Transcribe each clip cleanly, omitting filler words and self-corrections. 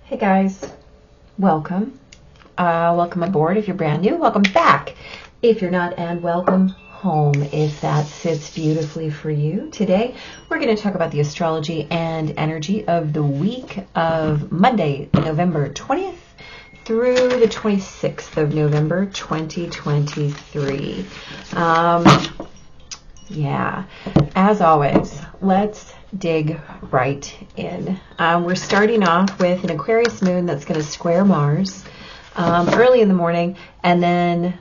Hey guys, welcome. Welcome aboard if you're brand new. Welcome back if you're not, and welcome home if that sits beautifully for you. Today we're going to talk about the astrology and energy of the week of Monday, November 20th through the 26th of November 2023. As always, let's dig right in. We're starting off with an Aquarius moon that's going to square Mars early in the morning, and then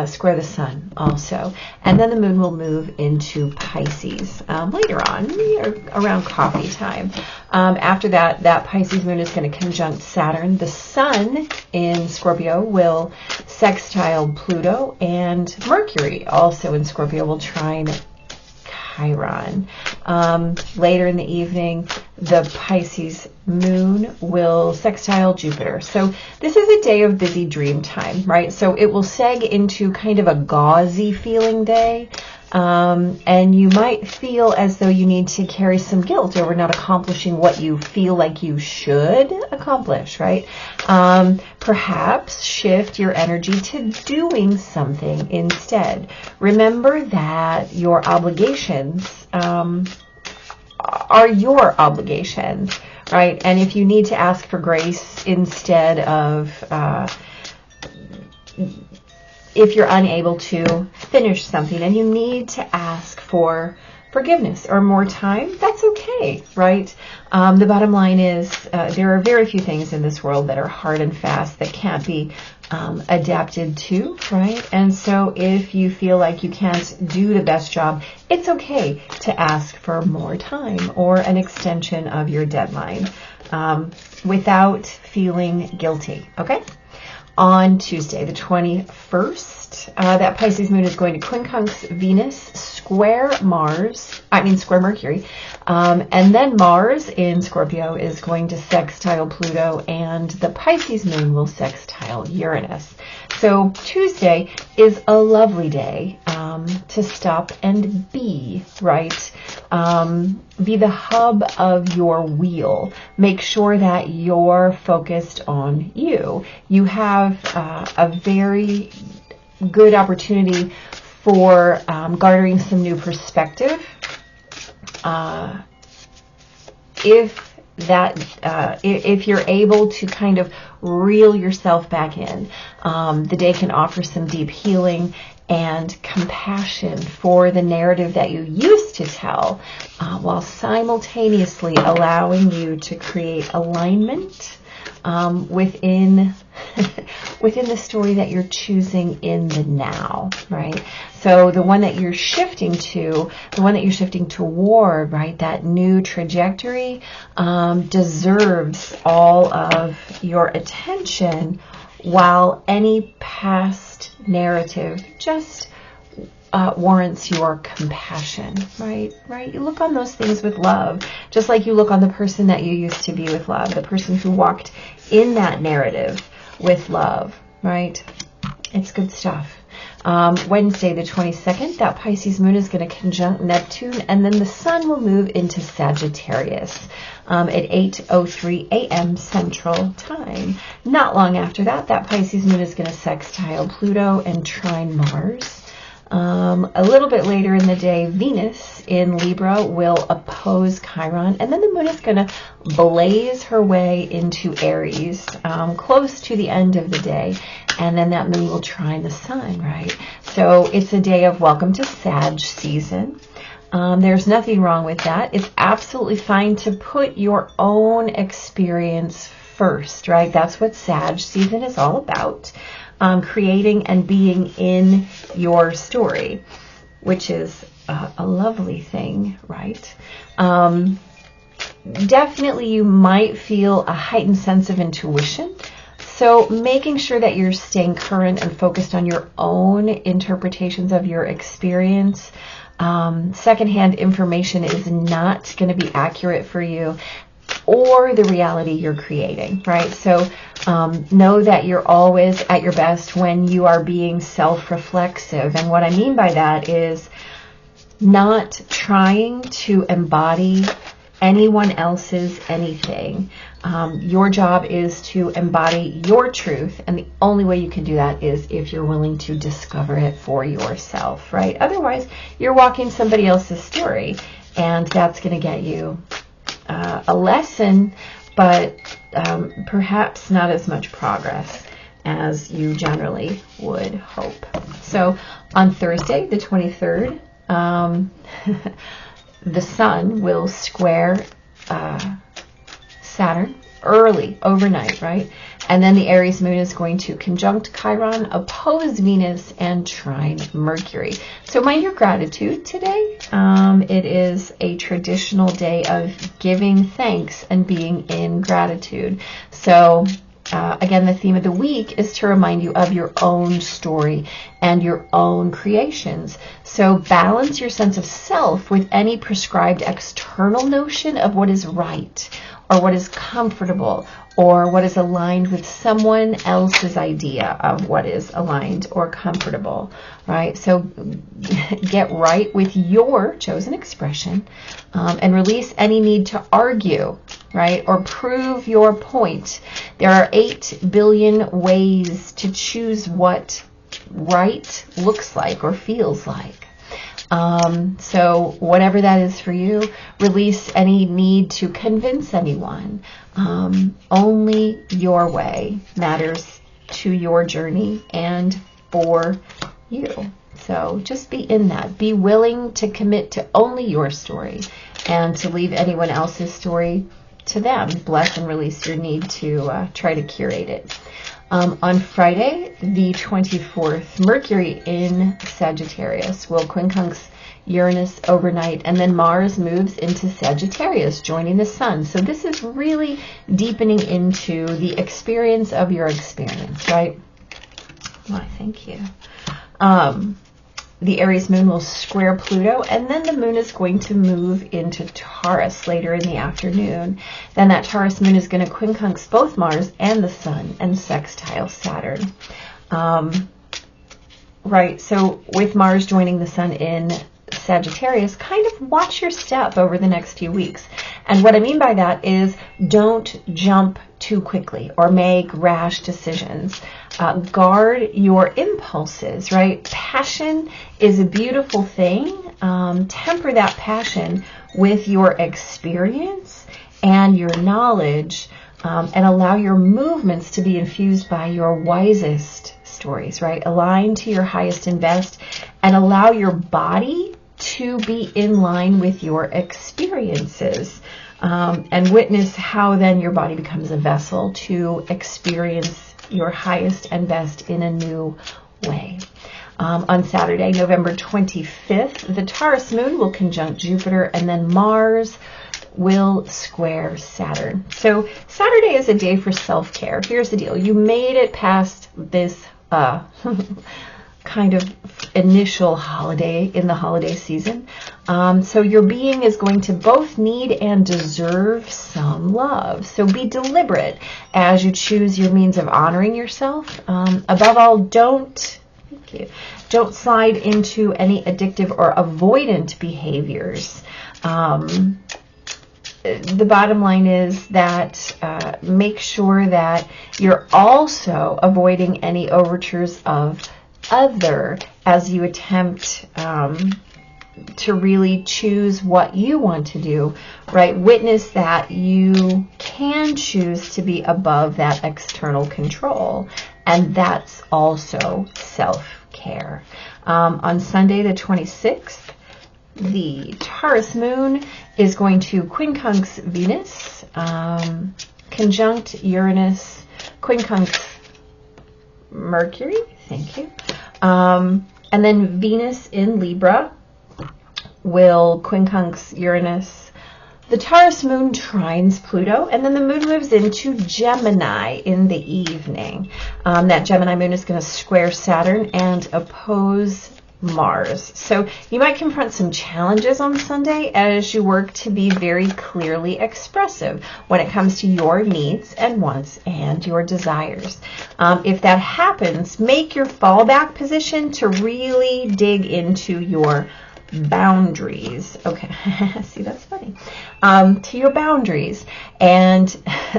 square the sun also. And then the moon will move into Pisces later on, around coffee time. After that, that Pisces moon is going to conjunct Saturn. The sun in Scorpio will sextile Pluto, and Mercury, also in Scorpio, will trine Chiron. Later in the evening, the Pisces moon will sextile Jupiter. So this is a day of busy dream time, right? So it will seg into kind of a gauzy feeling day. And you might feel as though you need to carry some guilt over not accomplishing what you feel like you should accomplish, right? Perhaps shift your energy to doing something instead. Remember that your obligations are your obligations, right? And if you need to ask for grace instead of if you're unable to finish something and you need to ask for forgiveness or more time, that's okay, right? The bottom line is there are very few things in this world that are hard and fast that can't be adapted to, right? And so if you feel like you can't do the best job, it's okay to ask for more time or an extension of your deadline without feeling guilty, okay? On Tuesday, the 21st, that Pisces moon is going to quincunx Venus, square Mercury, and then Mars in Scorpio is going to sextile Pluto, and the Pisces moon will sextile Uranus. So Tuesday is a lovely day to stop and be, right? Be the hub of your wheel. Make sure that you're focused on you. You have a very good opportunity for garnering some new perspective. If you're able to kind of reel yourself back in, the day can offer some deep healing and compassion for the narrative that you used to tell, while simultaneously allowing you to create alignment within the story that you're choosing in the now, right? So the one that you're shifting toward, right, that new trajectory deserves all of your attention, while any past narrative just warrants your compassion, right? You look on those things with love, just like you look on the person that you used to be with love, the person who walked in that narrative with love, right? It's good stuff. Wednesday, the 22nd, that Pisces moon is going to conjunct Neptune, and then the sun will move into Sagittarius at 8:03 a.m. Central Time. Not long after that, that Pisces moon is going to sextile Pluto and trine Mars. A little bit later in the day, Venus in Libra will oppose Chiron, and then the moon is going to blaze her way into Aries close to the end of the day, and then that moon will trine the sun, right? So it's a day of welcome to Sag season. There's nothing wrong with that. It's absolutely fine to put your own experience first, right? That's what Sag season is all about. Creating and being in your story, which is a lovely thing, right? Definitely you might feel a heightened sense of intuition. So making sure that you're staying current and focused on your own interpretations of your experience. Secondhand information is not going to be accurate for you or the reality you're creating, right? So know that you're always at your best when you are being self-reflexive. And what I mean by that is not trying to embody anyone else's anything. Your job is to embody your truth, and the only way you can do that is if you're willing to discover it for yourself, right? Otherwise, you're walking somebody else's story, and that's going to get you a lesson, but perhaps not as much progress as you generally would hope. So on Thursday, the 23rd, the sun will square Saturn early, overnight, right? And then the Aries moon is going to conjunct Chiron, oppose Venus, and trine Mercury. So mind your gratitude today. It is a traditional day of giving thanks and being in gratitude. So again, the theme of the week is to remind you of your own story and your own creations. So balance your sense of self with any prescribed external notion of what is right or what is comfortable or what is aligned with someone else's idea of what is aligned or comfortable, right? So get right with your chosen expression and release any need to argue, right, or prove your point. There are 8 billion ways to choose what right looks like or feels like. So whatever that is for you, release any need to convince anyone. Only your way matters to your journey and for you. So just be in that. Be willing to commit to only your story and to leave anyone else's story to them. Bless and release your need to try to curate it. On Friday, the 24th, Mercury in Sagittarius will quincunx Uranus overnight, and then Mars moves into Sagittarius, joining the Sun. So this is really deepening into the experience of your experience, right? Why, thank you. The Aries moon will square Pluto, and then the moon is going to move into Taurus later in the afternoon. Then that Taurus moon is going to quincunx both Mars and the Sun and sextile Saturn. Right, so with Mars joining the Sun in Sagittarius, kind of watch your step over the next few weeks. And what I mean by that is don't jump too quickly or make rash decisions. Guard your impulses, right? Passion is a beautiful thing. Temper that passion with your experience and your knowledge, and allow your movements to be infused by your wisest stories, right? Align to your highest and best, and allow your body to be in line with your experiences, and witness how then your body becomes a vessel to experience your highest and best in a new way. On Saturday, November 25th, the Taurus moon will conjunct Jupiter, and then Mars will square Saturn. So Saturday is a day for self-care. Here's the deal. You made it past this kind of initial holiday in the holiday season. So your being is going to both need and deserve some love. So be deliberate as you choose your means of honoring yourself. Above all, don't slide into any addictive or avoidant behaviors. The bottom line is that make sure that you're also avoiding any overtures of other as you attempt to really choose what you want to do, right? Witness that you can choose to be above that external control, and that's also self-care. On Sunday the 26th, the Taurus moon is going to quincunx Venus, conjunct Uranus, quincunx Mercury, thank you. And then Venus in Libra will quincunx Uranus. The Taurus moon trines Pluto, and then the moon moves into Gemini in the evening. That Gemini moon is going to square Saturn and oppose Mars. So you might confront some challenges on Sunday as you work to be very clearly expressive when it comes to your needs and wants and your desires. If that happens, make your fallback position to really dig into your boundaries. Okay, see, that's funny. To your boundaries. And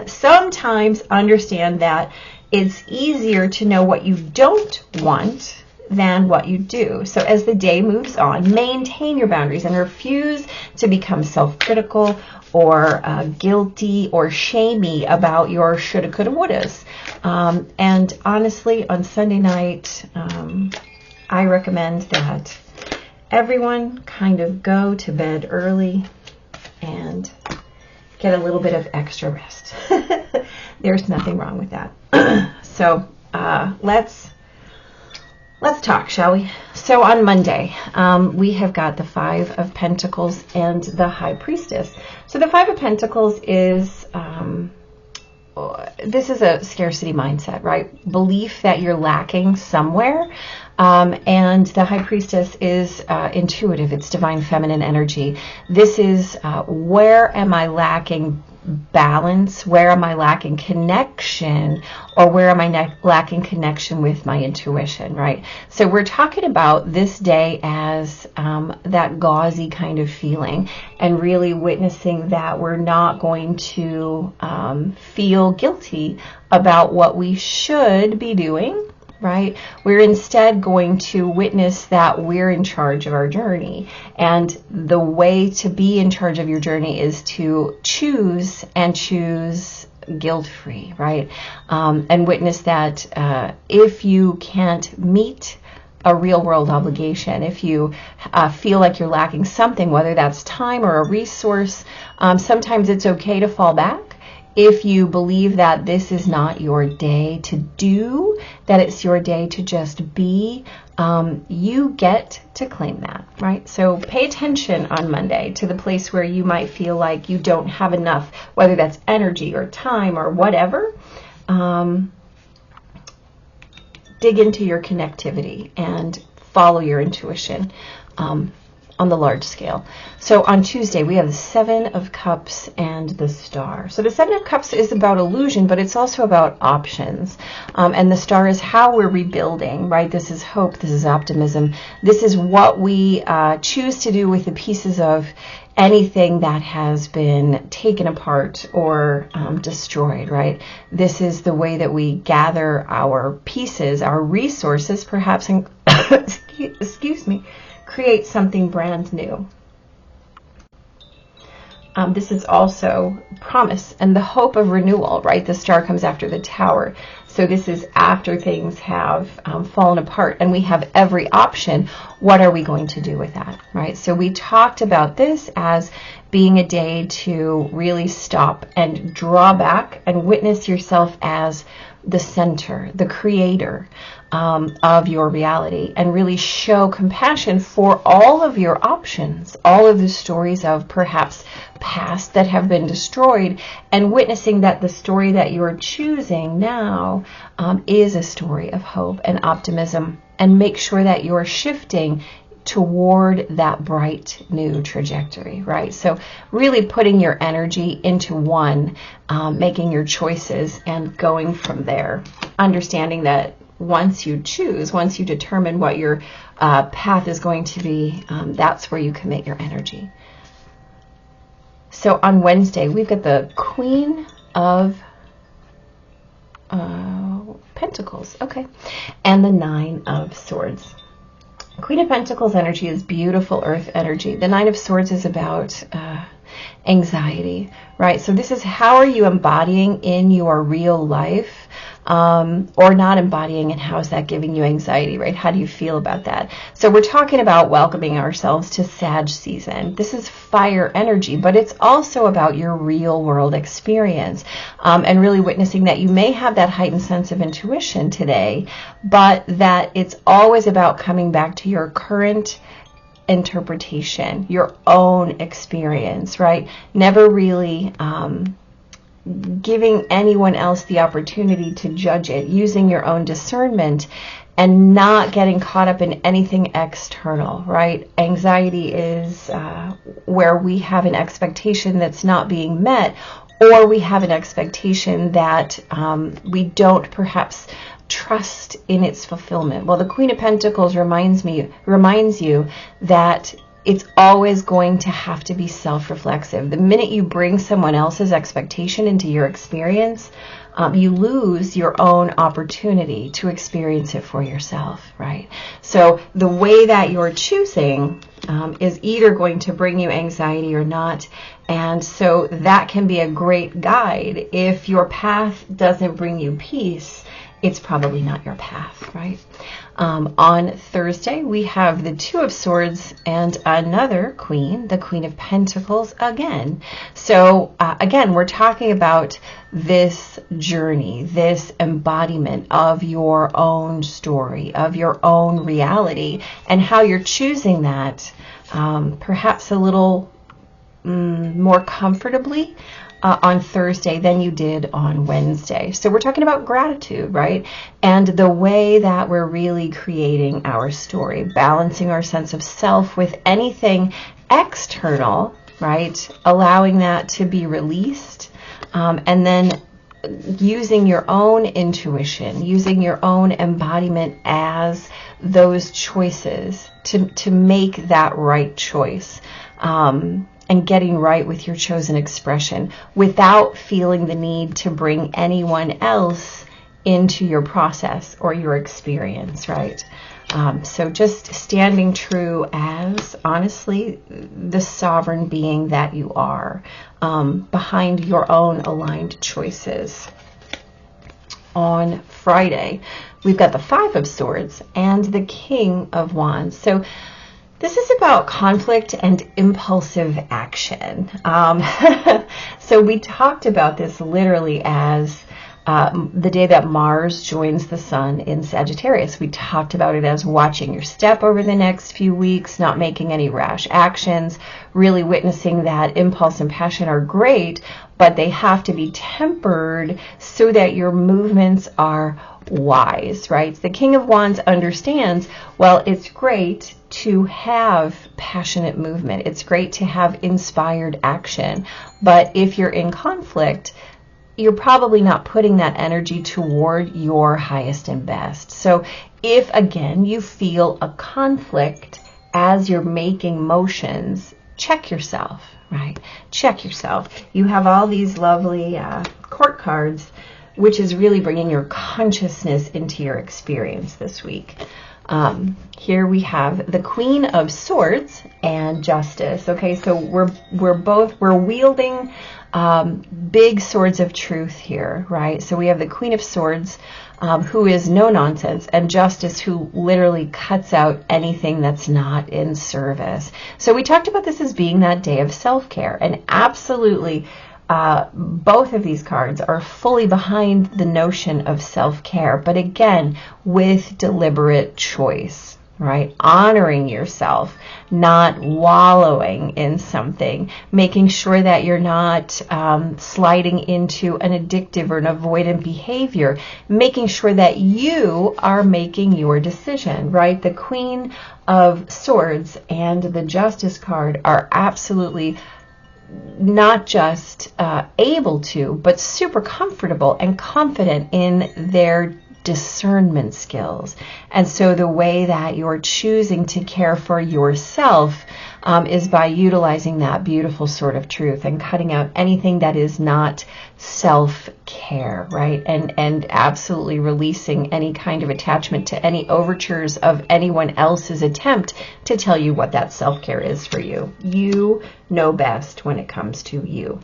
sometimes understand that it's easier to know what you don't want than what you do. So as the day moves on, maintain your boundaries and refuse to become self-critical or guilty or shamey about your shoulda, coulda, wouldas. And honestly, on Sunday night, I recommend that everyone kind of go to bed early and get a little bit of extra rest. There's nothing wrong with that. So let's talk, shall we? So on Monday, we have got the Five of Pentacles and the High Priestess. So the Five of Pentacles is, this is a scarcity mindset, right? Belief that you're lacking somewhere. And the High Priestess is intuitive. It's divine feminine energy. This is where am I lacking balance? Where am I lacking connection? Or where am I lacking connection with my intuition, right? So we're talking about this day as that gauzy kind of feeling, and really witnessing that we're not going to feel guilty about what we should be doing, right? We're instead going to witness that we're in charge of our journey. And the way to be in charge of your journey is to choose, and choose guilt-free, right? And witness that if you can't meet a real world obligation, if you feel like you're lacking something, whether that's time or a resource, sometimes it's okay to fall back. If you believe that this is not your day to do, that it's your day to just be, you get to claim that, right? So pay attention on Monday to the place where you might feel like you don't have enough, whether that's energy or time or whatever. Dig into your connectivity and follow your intuition. On the large scale. So on Tuesday, we have the Seven of Cups and the Star. So the Seven of Cups is about illusion, but it's also about options. And the Star is how we're rebuilding, right? This is hope. This is optimism. This is what we choose to do with the pieces of anything that has been taken apart or destroyed, right? This is the way that we gather our pieces, our resources, perhaps, and excuse me, create something brand new. This is also promise and the hope of renewal, right? The Star comes after the Tower. So this is after things have fallen apart and we have every option. What are we going to do with that, right? So we talked about this as being a day to really stop and draw back and witness yourself as the center, the creator of your reality, and really show compassion for all of your options, all of the stories of perhaps past that have been destroyed, and witnessing that the story that you're choosing now is a story of hope and optimism, and make sure that you're shifting toward that bright new trajectory, right? So really putting your energy into one, making your choices and going from there, understanding that once you choose, once you determine what your path is going to be, that's where you commit your energy. So on Wednesday, we've got the Queen of Pentacles, okay, and the Nine of Swords. Queen of Pentacles energy is beautiful earth energy. The Nine of Swords is about anxiety, right? So this is how are you embodying in your real life or not embodying, and how is that giving you anxiety, right? How do you feel about that? So we're talking about welcoming ourselves to Sag season. This is fire energy, but it's also about your real world experience and really witnessing that you may have that heightened sense of intuition today, but that it's always about coming back to your current interpretation, your own experience, right? Never really giving anyone else the opportunity to judge it, using your own discernment and not getting caught up in anything external, right? Anxiety is where we have an expectation that's not being met, or we have an expectation that we don't perhaps trust in its fulfillment. Well, the Queen of Pentacles reminds you that it's always going to have to be self-reflexive. The minute you bring someone else's expectation into your experience, you lose your own opportunity to experience it for yourself, right? So the way that you're choosing is either going to bring you anxiety or not. And so that can be a great guide. If your path doesn't bring you peace, it's probably not your path, right? On Thursday, we have the Two of Swords and another queen, the Queen of Pentacles again. So again, we're talking about this journey, this embodiment of your own story, of your own reality, and how you're choosing that perhaps a little more comfortably on Thursday than you did on Wednesday. So we're talking about gratitude, right? And the way that we're really creating our story, balancing our sense of self with anything external, right? Allowing that to be released, and then using your own intuition, using your own embodiment as those choices to make that right choice. And getting right with your chosen expression without feeling the need to bring anyone else into your process or your experience, right? So just standing true as, honestly, the sovereign being that you are, behind your own aligned choices. On Friday, we've got the Five of Swords and the King of Wands. So this is about conflict and impulsive action. So we talked about this literally as the day that Mars joins the sun in Sagittarius. We talked about it as watching your step over the next few weeks, not making any rash actions, really witnessing that impulse and passion are great, but they have to be tempered so that your movements are wise, right? The King of Wands understands, well, it's great to have passionate movement. It's great to have inspired action. But if you're in conflict, you're probably not putting that energy toward your highest and best. So if, again, you feel a conflict as you're making motions, check yourself, right? Check yourself. You have all these lovely court cards, which is really bringing your consciousness into your experience this week. Here we have the Queen of Swords and Justice. Okay, so we're wielding big swords of truth here, right? So we have the Queen of Swords, who is no nonsense, and Justice, who literally cuts out anything that's not in service. So we talked about this as being that day of self-care, and absolutely both of these cards are fully behind the notion of self-care, but again, with deliberate choice, right? Honoring yourself, not wallowing in something, making sure that you're not sliding into an addictive or an avoidant behavior, making sure that you are making your decision, right? The Queen of Swords and the Justice card are absolutely not just able to, but super comfortable and confident in their discernment skills. And so the way that you're choosing to care for yourself is by utilizing that beautiful sword of truth and cutting out anything that is not self-care, right? And absolutely releasing any kind of attachment to any overtures of anyone else's attempt to tell you what that self-care is for you. You know best when it comes to you.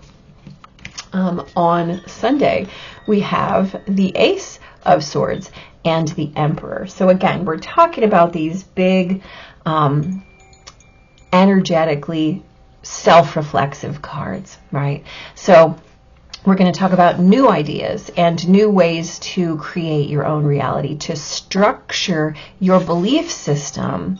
On Sunday, we have the Ace of Swords and the Emperor. So again, we're talking about these big, energetically self-reflexive cards, right? So we're going to talk about new ideas and new ways to create your own reality, to structure your belief system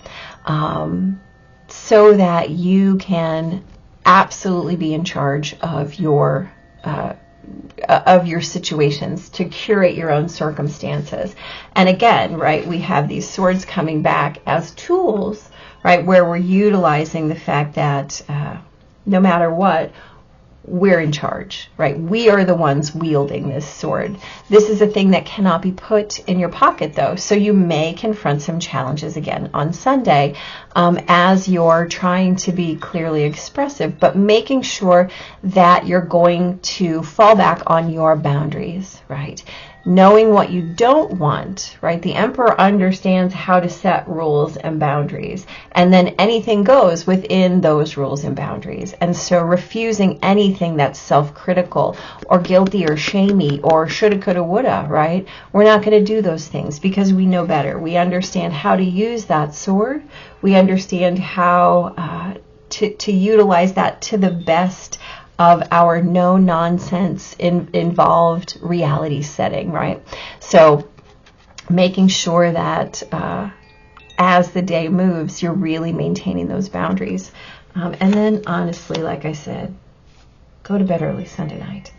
so that you can absolutely be in charge of your situations, to curate your own circumstances. And again, right, we have these swords coming back as tools, right, where we're utilizing the fact that no matter what, we're in charge, right? We are the ones wielding this sword. This is a thing that cannot be put in your pocket, though. So you may confront some challenges again on Sunday as you're trying to be clearly expressive, but making sure that you're going to fall back on your boundaries, right? Knowing what you don't want, right? The Emperor understands how to set rules and boundaries, and then anything goes within those rules and boundaries. And so refusing anything that's self-critical or guilty or shamey or shoulda, coulda, woulda, right? We're not going to do those things because we know better. We understand how to use that sword. We understand how to utilize that to the best of our no nonsense involved reality setting, right? So making sure that as the day moves, you're really maintaining those boundaries. And then honestly, like I said, go to bed early Sunday night.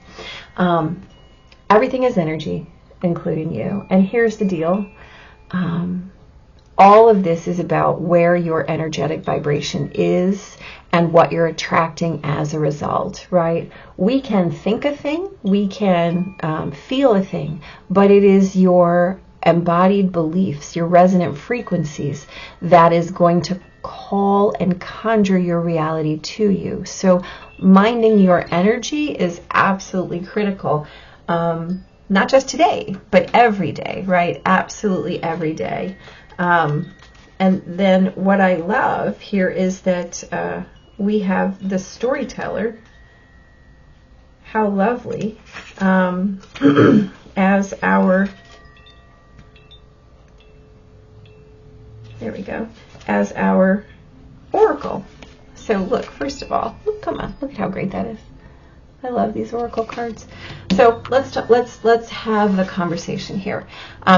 Everything is energy, including you. And here's the deal. All of this is about where your energetic vibration is and what you're attracting as a result, right? We can think a thing, we can feel a thing, but it is your embodied beliefs, your resonant frequencies, that is going to call and conjure your reality to you. So minding your energy is absolutely critical. Not just today, but every day, right? Absolutely every day. And then what I love here is that we have the storyteller. How lovely. As our, there we go, as our oracle. So look, first of all, come on, look at how great that is. I love these oracle cards. So let's have the conversation here.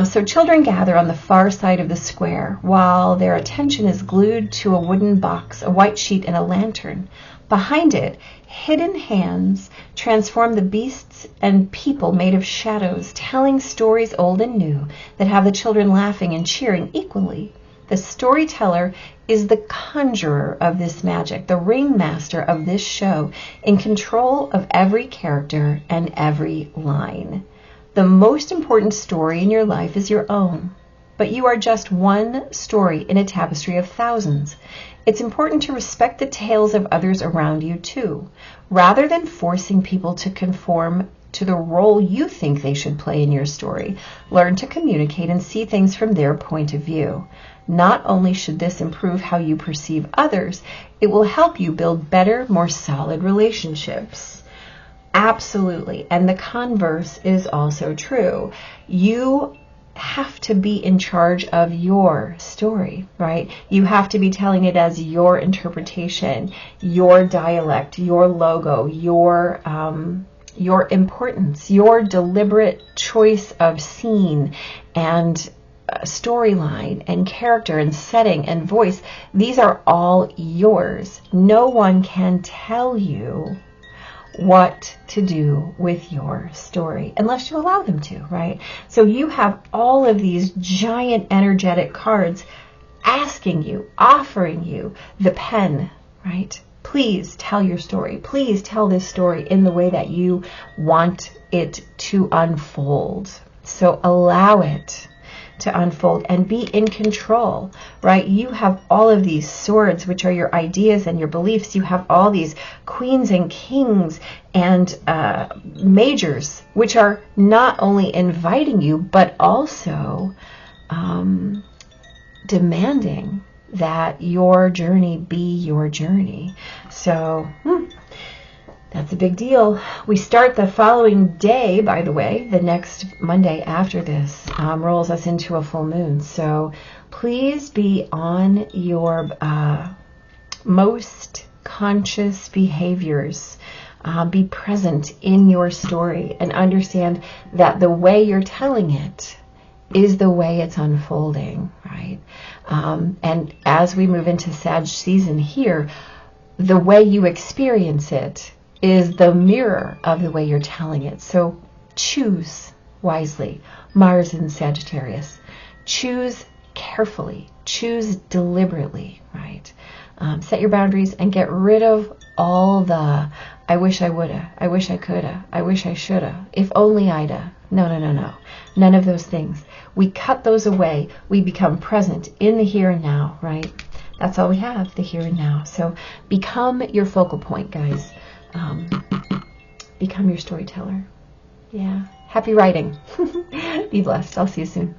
So children gather on the far side of the square while their attention is glued to a wooden box, a white sheet, and a lantern. Behind it, hidden hands transform the beasts and people made of shadows, telling stories old and new that have the children laughing and cheering equally. The storyteller is the conjurer of this magic, the ringmaster of this show, in control of every character and every line. The most important story in your life is your own, but you are just one story in a tapestry of thousands. It's important to respect the tales of others around you too, rather than forcing people to conform to the role you think they should play in your story. Learn to communicate and see things from their point of view. Not only should this improve how you perceive others, it will help you build better, more solid relationships. Absolutely. And the converse is also true. You have to be in charge of your story, right? You have to be telling it as your interpretation, your dialect, your logo, your importance, your deliberate choice of scene and storyline and character and setting and voice. These are all yours. No one can tell you what to do with your story unless you allow them to, right? So you have all of these giant energetic cards asking you, offering you the pen, right? Please tell your story. Please tell this story in the way that you want it to unfold. So allow it to unfold and be in control, right? You have all of these swords, which are your ideas and your beliefs. You have all these queens and kings and majors, which are not only inviting you, but also demanding that your journey be your journey. So that's a big deal. We start the following day, by the way. The next Monday after this rolls us into a full moon. So please be on your most conscious behaviors. Be present in your story and understand that the way you're telling it is the way it's unfolding, right? And as we move into Sag season here, the way you experience it is the mirror of the way you're telling it. So choose wisely. Mars in Sagittarius. Choose carefully. Choose deliberately, right? Set your boundaries and get rid of all the I wish I woulda, I wish I coulda, I wish I shoulda, if only I'da. No, no, no, no. None of those things. We cut those away. We become present in the here and now, right? That's all we have, the here and now. So become your focal point, guys. Become your storyteller. Yeah. Happy writing. Be blessed. I'll see you soon.